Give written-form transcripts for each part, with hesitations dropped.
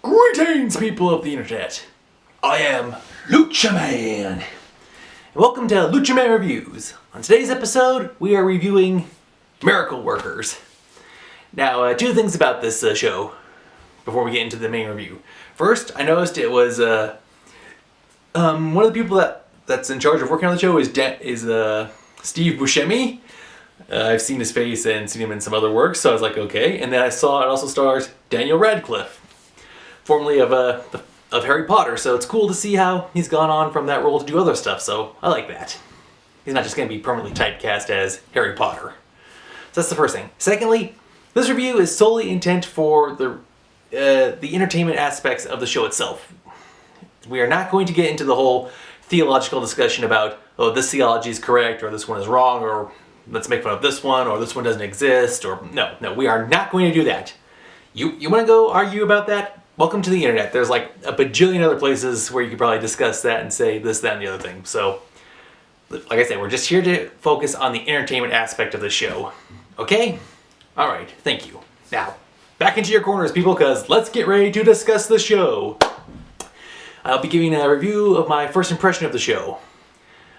Greetings, people of the internet. I am Lucha Man. And welcome to Lucha Man Reviews. On today's episode, we are reviewing Miracle Workers. Now, two things about this show before we get into the main review. First, I noticed it was one of the people that's in charge of working on the show is Steve Buscemi. I've seen his face and seen him in some other work, so I was like, okay. And then I saw it also stars Daniel Radcliffe, formerly of Harry Potter. So it's cool to see how he's gone on from that role to do other stuff. So I like that. He's not just going to be permanently typecast as Harry Potter. So that's the first thing. Secondly, this review is solely intent for the entertainment aspects of the show itself. We are not going to get into the whole theological discussion about, oh, this theology is correct, or this one is wrong, or let's make fun of this one, or this one doesn't exist, or no, we are not going to do that. You want to go argue about that? Welcome to the internet. There's like a bajillion other places where you could probably discuss that and say this, that, and the other thing. So, like I said, we're just here to focus on the entertainment aspect of the show. Okay? Alright, thank you. Now, back into your corners, people, because let's get ready to discuss the show. I'll be giving a review of my first impression of the show.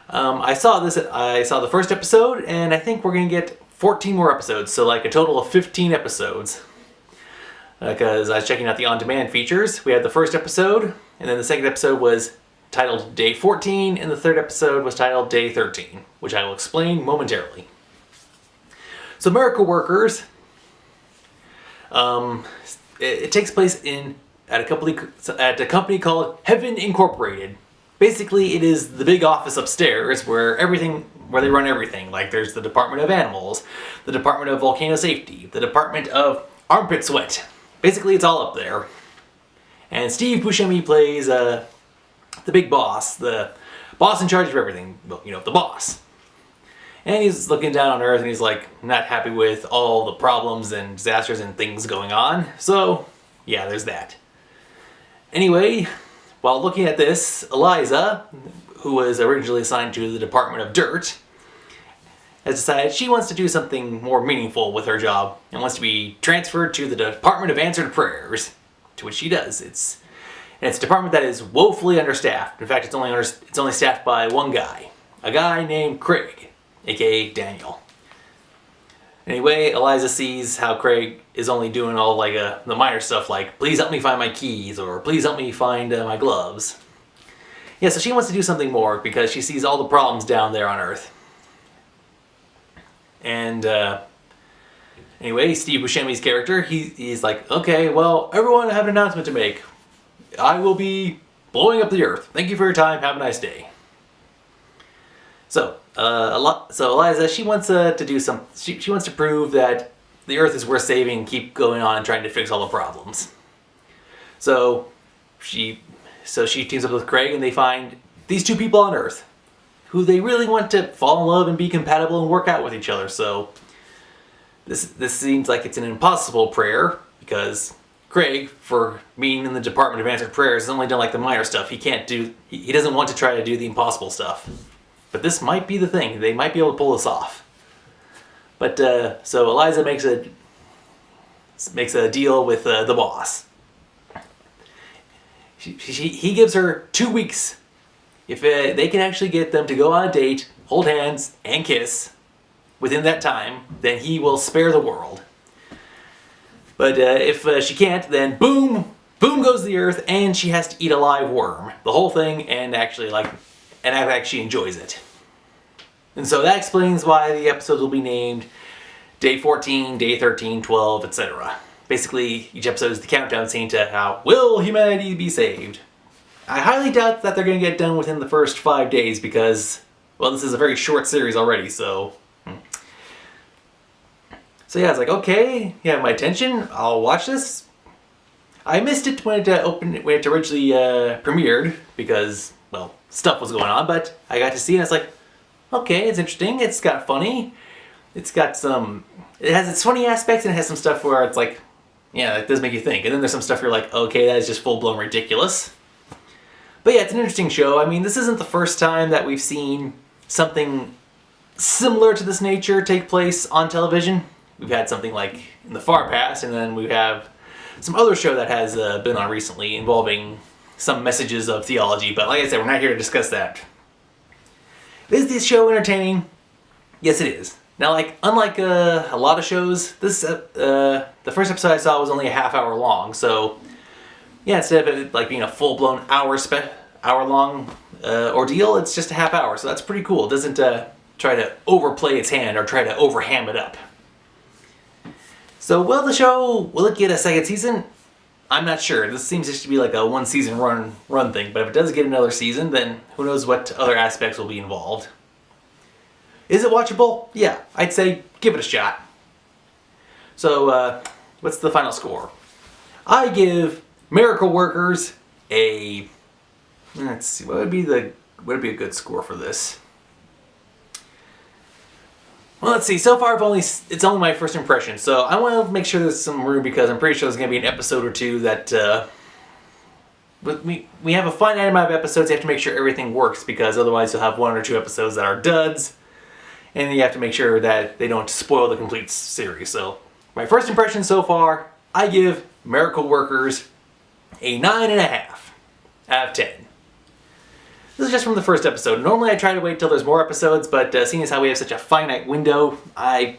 I saw the first episode, and I think we're going to get 14 more episodes, so like a total of 15 episodes. Because I was checking out the on-demand features. We had the first episode, and then the second episode was titled Day 14, and the third episode was titled Day 13, which I will explain momentarily. So Miracle Workers, it takes place at a company called Heaven Incorporated. Basically, it is the big office upstairs where they run everything. Like there's the Department of Animals, the Department of Volcano Safety, the Department of Armpit Sweat. Basically, it's all up there. And Steve Buscemi plays the big boss, the boss in charge of everything. Well, you know, the boss. And he's looking down on Earth and he's like not happy with all the problems and disasters and things going on. So, yeah, there's that. Anyway, while looking at this, Eliza, who was originally assigned to the Department of Dirt, has decided she wants to do something more meaningful with her job and wants to be transferred to the Department of Answered Prayers, to which she does. It's a department that is woefully understaffed. In fact, it's only staffed by one guy, a guy named Craig, aka Daniel. Anyway, Eliza sees how Craig is only doing all like the minor stuff, like please help me find my keys or please help me find my gloves. Yeah, so she wants to do something more because she sees all the problems down there on Earth. And anyway, Steve Buscemi's character, he's like, okay, well, everyone, I have an announcement to make. I will be blowing up the Earth. Thank you for your time. Have a nice day. So, Eliza, she wants to do some. She wants to prove that the Earth is worth saving and keep going on and trying to fix all the problems. So she teams up with Craig and they find these two people on Earth who they really want to fall in love and be compatible and work out with each other. So this seems like it's an impossible prayer because Craig, for being in the Department of Answered Prayers, has only done like the minor stuff. He doesn't want to try to do the impossible stuff. But this might be the thing. They might be able to pull this off. But so Eliza makes a deal with the boss. He gives her 2 weeks. If they can actually get them to go on a date, hold hands, and kiss within that time, then he will spare the world. But if she can't, then boom goes the Earth, and she has to eat a live worm. The whole thing, and actually enjoys it. And so that explains why the episodes will be named Day 14, Day 13, 12, etc. Basically, each episode is the countdown scene to how will humanity be saved. I highly doubt that they're going to get done within the first 5 days because, well, this is a very short series already, so... So yeah, I was like, okay, you have my attention, I'll watch this. I missed it when it originally premiered because, well, stuff was going on, but I got to see it and I was like, okay, it's interesting, it's got funny, it has its funny aspects and it has some stuff where it's like, yeah, it does make you think. And then there's some stuff you're like, okay, that is just full-blown ridiculous. But yeah, it's an interesting show. I mean, this isn't the first time that we've seen something similar to this nature take place on television. We've had something like in the far past, and then we have some other show that has been on recently involving some messages of theology, but like I said, we're not here to discuss that. Is this show entertaining? Yes, it is. Now, unlike a lot of shows, the first episode I saw was only a half hour long, so yeah, instead of it being a full-blown hour-long ordeal, it's just a half hour, so that's pretty cool. It doesn't try to overplay its hand or try to overham it up. So, will it get a second season? I'm not sure. This seems just to be like a one-season run thing, but if it does get another season, then who knows what other aspects will be involved. Is it watchable? Yeah, I'd say give it a shot. So, what's the final score? I give Miracle Workers a... Let's see, what would be a good score for this? Well, let's see. So far, it's only my first impression, so I want to make sure there's some room because I'm pretty sure there's going to be an episode or two that. We have a finite amount of episodes. You have to make sure everything works because otherwise you'll have one or two episodes that are duds, and you have to make sure that they don't spoil the complete series. So, my first impression so far, I give Miracle Workers a 9.5 out of 10. This is just from the first episode. Normally I try to wait till there's more episodes, but seeing as how we have such a finite window, the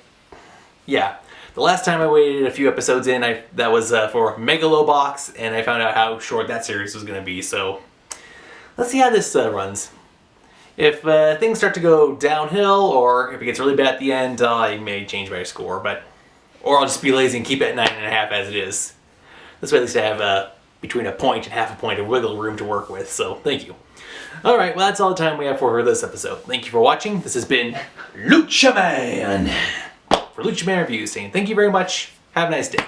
last time I waited a few episodes in, that was for Megalobox, and I found out how short that series was going to be, so let's see how this runs. If things start to go downhill, or if it gets really bad at the end, I may change my score, or I'll just be lazy and keep it at 9.5 as it is. This way at least I have between a point and half a point of wiggle room to work with, so thank you. Alright, well that's all the time we have for this episode. Thank you for watching. This has been Lucha Man for Lucha Man Reviews saying thank you very much. Have a nice day.